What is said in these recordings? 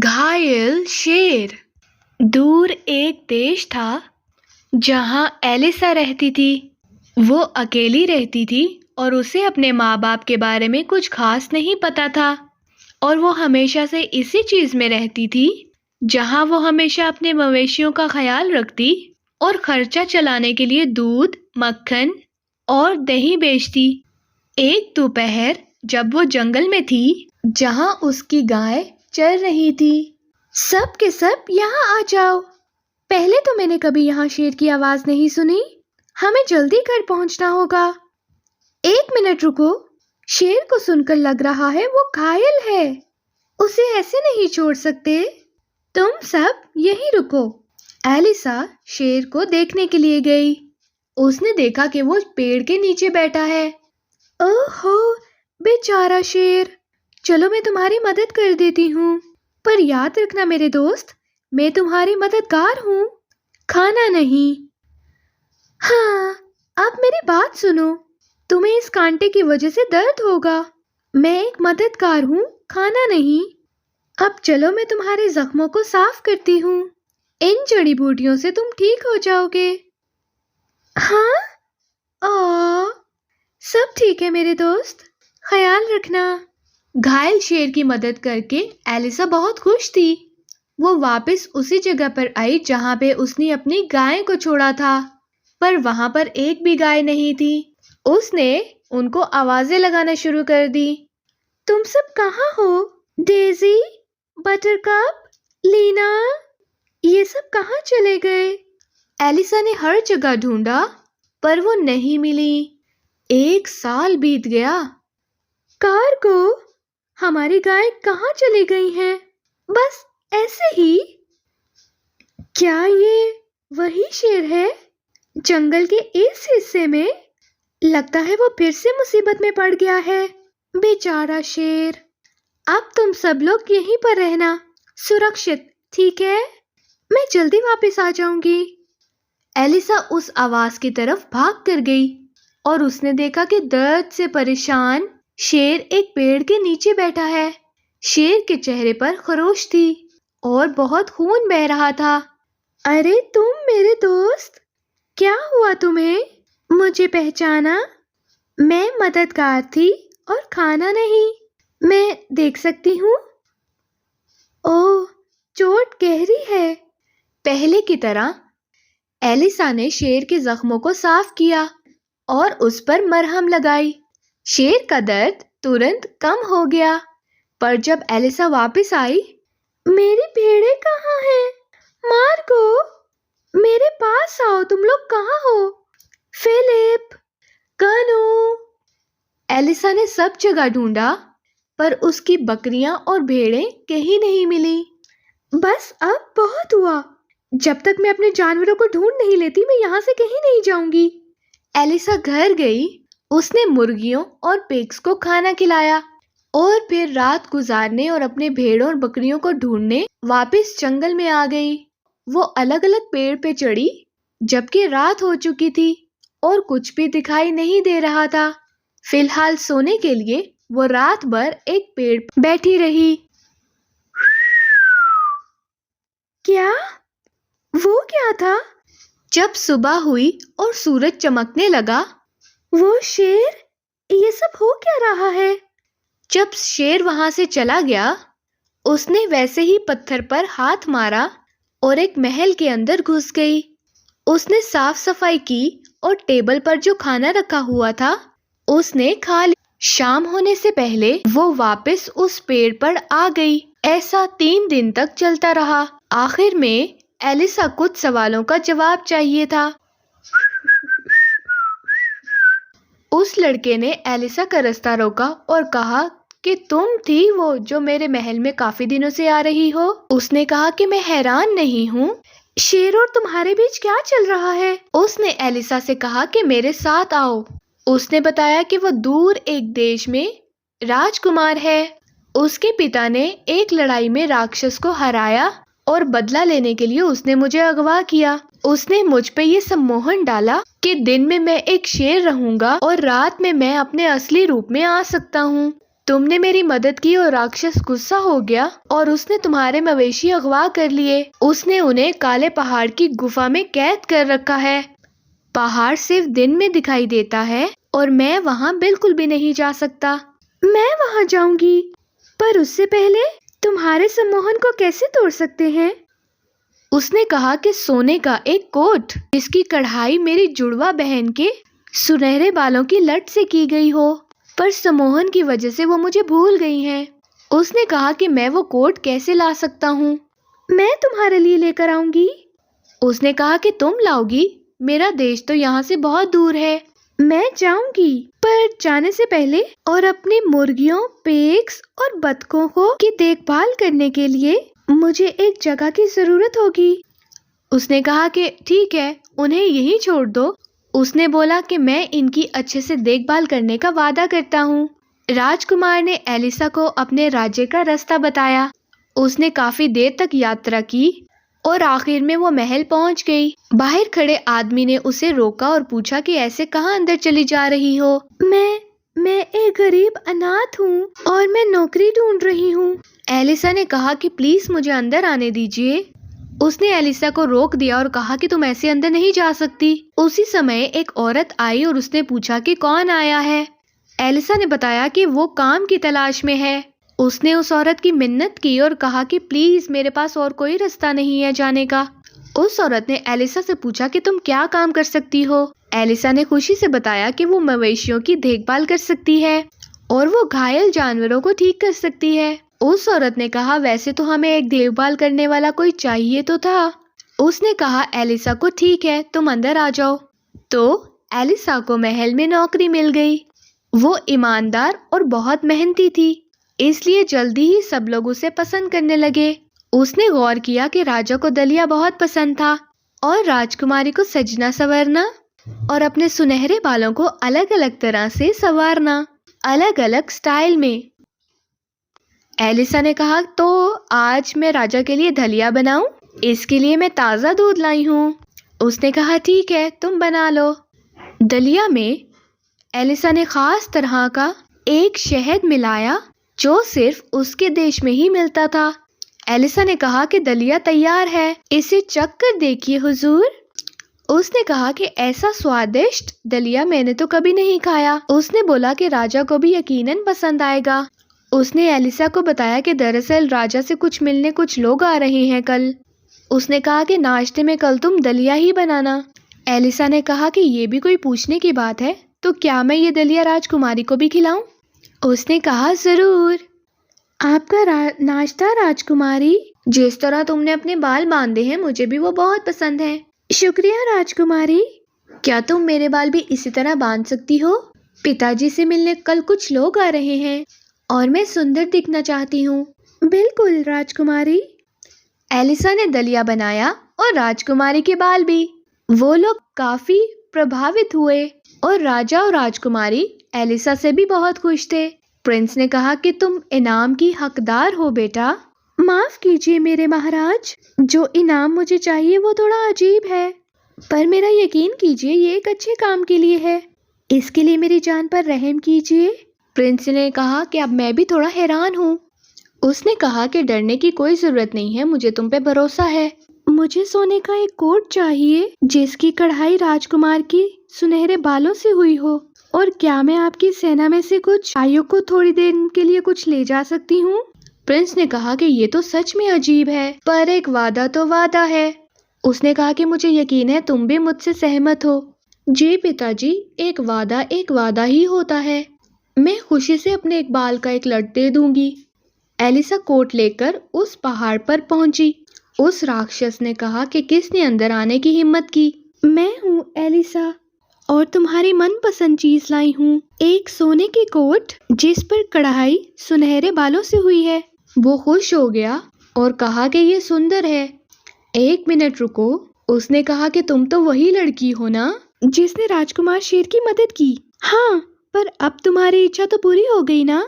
घायल शेर। दूर एक देश था जहां एलिसा रहती थी। वो अकेली रहती थी और उसे अपने माँ बाप के बारे में कुछ खास नहीं पता था और वो हमेशा से इसी चीज में रहती थी जहां वो हमेशा अपने मवेशियों का ख्याल रखती और खर्चा चलाने के लिए दूध, मक्खन और दही बेचती। एक दोपहर जब वो जंगल में थी जहां उसकी गाय चल रही थी। सब के सब यहाँ आ जाओ। पहले तो मैंने कभी यहाँ शेर की आवाज नहीं सुनी। हमें जल्दी घर पहुंचना होगा। 1 मिनट रुको। शेर को सुनकर लग रहा है वो घायल है। उसे ऐसे नहीं छोड़ सकते। तुम सब यहीं रुको। एलिसा शेर को देखने के लिए गई। उसने देखा कि वो पेड़ के नीचे बैठा है। ओहो, बेचारा शेर। चलो मैं तुम्हारी मदद कर देती हूँ, पर याद रखना मेरे दोस्त, मैं तुम्हारी मददगार हूँ, खाना नहीं। हाँ, अब मेरी बात सुनो। तुम्हें इस कांटे की वजह से दर्द होगा। मैं एक मददगार हूँ, खाना नहीं। अब चलो मैं तुम्हारे जख्मों को साफ करती हूँ। इन जड़ी बूटियों से तुम ठीक हो जाओगे। हाँ? सब ठीक है मेरे दोस्त, ख्याल रखना। घायल शेर की मदद करके एलिसा बहुत खुश थी। वो वापस उसी जगह पर आई जहाँ पे उसने अपनी गाय को छोड़ा था, पर वहां पर एक भी गाय नहीं थी। उसने उनको आवाजें लगाना शुरू कर दी। तुम सब कहाँ हो? डेजी, बटरकप, लीना, ये सब कहाँ चले गए? एलिसा ने हर जगह ढूंढा पर वो नहीं मिली। 1 साल बीत गया। कार्गो, हमारी गाय कहाँ चली गई हैं? बस ऐसे ही। क्या ये वही शेर है जंगल के इस हिस्से में? लगता है वो फिर से मुसीबत में पड़ गया है। बेचारा शेर। अब तुम सब लोग यहीं पर रहना, सुरक्षित, ठीक है? मैं जल्दी वापस आ जाऊंगी। एलिसा उस आवाज की तरफ भाग कर गई और उसने देखा कि दर्द से परेशान शेर एक पेड़ के नीचे बैठा है। शेर के चेहरे पर खरोश थी और बहुत खून बह रहा था। अरे तुम मेरे दोस्त, क्या हुआ तुम्हें? मुझे पहचाना? मैं मददगार थी और खाना नहीं। मैं देख सकती हूँ? ओह, चोट गहरी है। पहले की तरह एलिसा ने शेर के जख्मों को साफ किया और उस पर मरहम लगाई। शेर का दर्द तुरंत कम हो गया। पर जब एलिसा वापस आई, मेरी भेड़ें कहाँ हैं? मार्गो, मेरे पास आओ। तुम लोग कहाँ हो? फिलिप, कनू। एलिसा ने सब जगह ढूंढा पर उसकी बकरियां और भेड़ें कहीं नहीं मिली। बस अब बहुत हुआ। जब तक मैं अपने जानवरों को ढूंढ नहीं लेती, मैं यहाँ से कहीं नहीं जाऊंगी। एलिसा घर गई। उसने मुर्गियों और पिग्स को खाना खिलाया और फिर रात गुजारने और अपने भेड़ों और बकरियों को ढूंढने वापस जंगल में आ गई। वो अलग अलग पेड़ पे चढ़ी जबकि रात हो चुकी थी और कुछ भी दिखाई नहीं दे रहा था। फिलहाल सोने के लिए वो रात भर एक पेड़ पर बैठी रही। क्या? वो क्या था? जब सुबह हुई और सूरज चमकने लगा, वो शेर, ये सब हो क्या रहा है? जब शेर वहां से चला गया, उसने वैसे ही पत्थर पर हाथ मारा और एक महल के अंदर घुस गई। उसने साफ सफाई की और टेबल पर जो खाना रखा हुआ था उसने खा लिया। शाम होने से पहले वो वापस उस पेड़ पर आ गई। ऐसा 3 दिन तक चलता रहा। आखिर में एलिसा कुछ सवालों का जवाब चाहिए था। उस लड़के ने एलिसा का रास्ता रोका और कहा कि तुम थी वो जो मेरे महल में काफी दिनों से आ रही हो। उसने कहा कि मैं हैरान नहीं हूँ, शेर और तुम्हारे बीच क्या चल रहा है? उसने एलिसा से कहा कि मेरे साथ आओ। उसने बताया कि वो दूर एक देश में राजकुमार है। उसके पिता ने एक लड़ाई में राक्षस को हराया और बदला लेने के लिए उसने मुझे अगवा किया। उसने मुझ पे ये सम्मोहन डाला कि दिन में मैं एक शेर रहूंगा और रात में मैं अपने असली रूप में आ सकता हूँ। तुमने मेरी मदद की और राक्षस गुस्सा हो गया और उसने तुम्हारे मवेशी अगवा कर लिए। उसने उन्हें काले पहाड़ की गुफा में कैद कर रखा है। पहाड़ सिर्फ दिन में दिखाई देता है और मैं वहाँ बिल्कुल भी नहीं जा सकता। मैं वहाँ जाऊंगी, पर उससे पहले तुम्हारे सम्मोहन को कैसे तोड़ सकते हैं? उसने कहा कि सोने का एक कोट जिसकी कढ़ाई मेरी जुड़वा बहन के सुनहरे बालों की लट से की गई हो, पर सम्मोहन की वजह से वो मुझे भूल गई हैं। उसने कहा कि मैं वो कोट कैसे ला सकता हूँ। मैं तुम्हारे लिए लेकर आऊंगी। उसने कहा कि तुम लाओगी? मेरा देश तो यहाँ से बहुत दूर है। मैं जाऊंगी, पर जाने से पहले और अपनी मुर्गियों, पिग्स और बतखों की देखभाल करने के लिए मुझे एक जगह की जरूरत होगी। उसने कहा कि ठीक है, उन्हें यहीं छोड़ दो। उसने बोला कि मैं इनकी अच्छे से देखभाल करने का वादा करता हूँ। राजकुमार ने एलिसा को अपने राज्य का रास्ता बताया। उसने काफी देर तक यात्रा की और आखिर में वो महल पहुंच गई। बाहर खड़े आदमी ने उसे रोका और पूछा कि ऐसे कहाँ अंदर चली जा रही हो? मैं एक गरीब अनाथ हूँ और मैं नौकरी ढूंढ रही हूँ। एलिसा ने कहा कि प्लीज मुझे अंदर आने दीजिए। उसने एलिसा को रोक दिया और कहा कि तुम ऐसे अंदर नहीं जा सकती। उसी समय एक औरत आई और उसने पूछा कि कौन आया है। एलिसा ने बताया कि वो काम की तलाश में है। उसने उस औरत की मिन्नत की और कहा कि प्लीज मेरे पास और कोई रास्ता नहीं है जाने का। उस औरत ने एलिसा से पूछा कि तुम क्या काम कर सकती हो। एलिसा ने खुशी से बताया कि वो मवेशियों की देखभाल कर सकती है और वो घायल जानवरों को ठीक कर सकती है। उस औरत ने कहा वैसे तो हमें एक देखभाल करने वाला कोई चाहिए तो था। उसने कहा एलिसा को ठीक है, तुम अंदर आ जाओ। तो एलिसा को महल में नौकरी मिल गई। वो ईमानदार और बहुत मेहनती थी, इसलिए जल्दी ही सब लोग उसे पसंद करने लगे। उसने गौर किया कि राजा को दलिया बहुत पसंद था और राजकुमारी को सजना संवरना और अपने सुनहरे बालों को अलग अलग तरह से संवारना, अलग अलग स्टाइल में। एलिसा ने कहा तो आज मैं राजा के लिए दलिया बनाऊं? इसके लिए मैं ताज़ा दूध लाई हूँ। उसने कहा ठीक है, तुम बना लो। दलिया में एलिसा ने खास तरह का एक शहद मिलाया जो सिर्फ उसके देश में ही मिलता था। एलिसा ने कहा कि दलिया तैयार है, इसे चख कर देखिए हुजूर। उसने कहा कि ऐसा स्वादिष्ट दलिया मैंने तो कभी नहीं खाया। उसने बोला कि राजा को भी यकीनन पसंद आएगा। उसने एलिसा को बताया कि दरअसल राजा से कुछ मिलने कुछ लोग आ रहे हैं कल। उसने कहा कि नाश्ते में कल तुम दलिया ही बनाना। एलिसा ने कहा कि ये भी कोई पूछने की बात है, तो क्या मैं ये दलिया राजकुमारी को भी खिलाऊं? उसने कहा जरूर। आपका नाश्ता राजकुमारी, जिस तरह तुमने अपने बाल बांधे हैं मुझे भी वो बहुत पसंद है। शुक्रिया राजकुमारी। क्या तुम मेरे बाल भी इसी तरह बांध सकती हो? पिताजी से मिलने कल कुछ लोग आ रहे हैं और मैं सुंदर दिखना चाहती हूँ। बिल्कुल राजकुमारी। एलिसा ने दलिया बनाया और राजकुमारी के बाल भी। वो लोग काफी प्रभावित हुए और राजा और राजकुमारी एलिसा से भी बहुत खुश थे। प्रिंस ने कहा कि तुम इनाम की हकदार हो बेटा। माफ कीजिए मेरे महाराज, जो इनाम मुझे चाहिए वो थोड़ा अजीब है, पर मेरा यकीन कीजिए ये एक अच्छे काम के लिए है। इसके लिए मेरी जान पर रहम कीजिए। प्रिंस ने कहा कि अब मैं भी थोड़ा हैरान हूँ। उसने कहा कि डरने की कोई जरूरत नहीं है, मुझे तुम पे भरोसा है। मुझे सोने का एक कोट चाहिए जिसकी कढ़ाई राजकुमार की सुनहरे बालों से हुई हो। और क्या मैं आपकी सेना में से कुछ भाइयों को थोड़ी देर के लिए कुछ ले जा सकती हूँ? प्रिंस ने कहा कि ये तो सच में अजीब है, पर एक वादा तो वादा है। उसने कहा कि मुझे यकीन है तुम भी मुझसे सहमत हो। जी पिताजी, एक वादा ही होता है। मैं खुशी से अपने एक बाल का एक लट दे दूंगी। एलिसा कोट लेकर उस पहाड़ पर पहुंची। उस राक्षस ने कहा कि किसने अंदर आने की हिम्मत की? मैं हूँ एलिसा और तुम्हारी मनपसंद चीज लाई हूँ, एक सोने की कोट जिस पर कढ़ाई सुनहरे बालों से हुई है। वो खुश हो गया और कहा कि ये सुंदर है। एक मिनट रुको। उसने कहा कि तुम तो वही लड़की हो ना जिसने राजकुमार शेर की मदद की? हाँ, पर अब तुम्हारी इच्छा तो पूरी हो गई ना?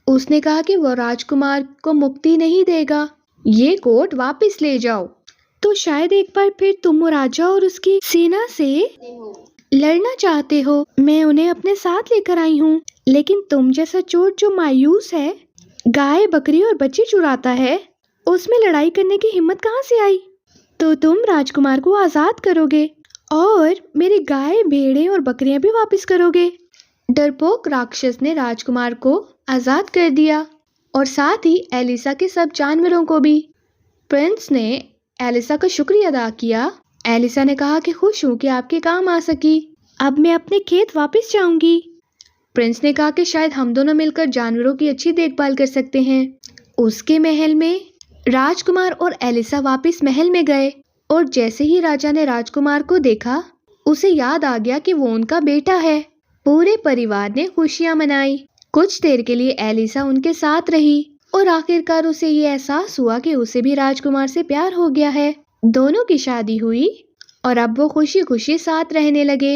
उसने कहा कि वो राजकुमार को मुक्ति नहीं देगा, ये कोट वापस ले जाओ। तो शायद एक बार फिर तुम राजा और उसकी सेना से लड़ना चाहते हो। मैं उन्हें अपने साथ लेकर आई हूँ, लेकिन तुम जैसा चोर जो मायूस है, गाय बकरी और बच्चे चुराता है, उसमें लड़ाई करने की हिम्मत कहाँ से आई? तो तुम राजकुमार को आजाद करोगे और मेरी गाय भेड़े और बकरियां भी वापस करोगे। डरपोक राक्षस ने राजकुमार को आजाद कर दिया और साथ ही एलिसा के सब जानवरों को भी। प्रिंस ने एलिसा का शुक्रिया अदा किया। एलिसा ने कहा कि खुश हूँ कि आपके काम आ सकी। अब मैं अपने खेत वापस जाऊंगी। प्रिंस ने कहा कि शायद हम दोनों मिलकर जानवरों की अच्छी देखभाल कर सकते हैं। उसके महल में राजकुमार और एलिसा वापस महल में गए और जैसे ही राजा ने राजकुमार को देखा, उसे याद आ गया कि वो उनका बेटा है। पूरे परिवार ने खुशियां मनाई। कुछ देर के लिए एलिसा उनके साथ रही और आखिरकार उसे ये एहसास हुआ कि उसे भी राजकुमार से प्यार हो गया है। दोनों की शादी हुई और अब वो खुशी खुशी साथ रहने लगे।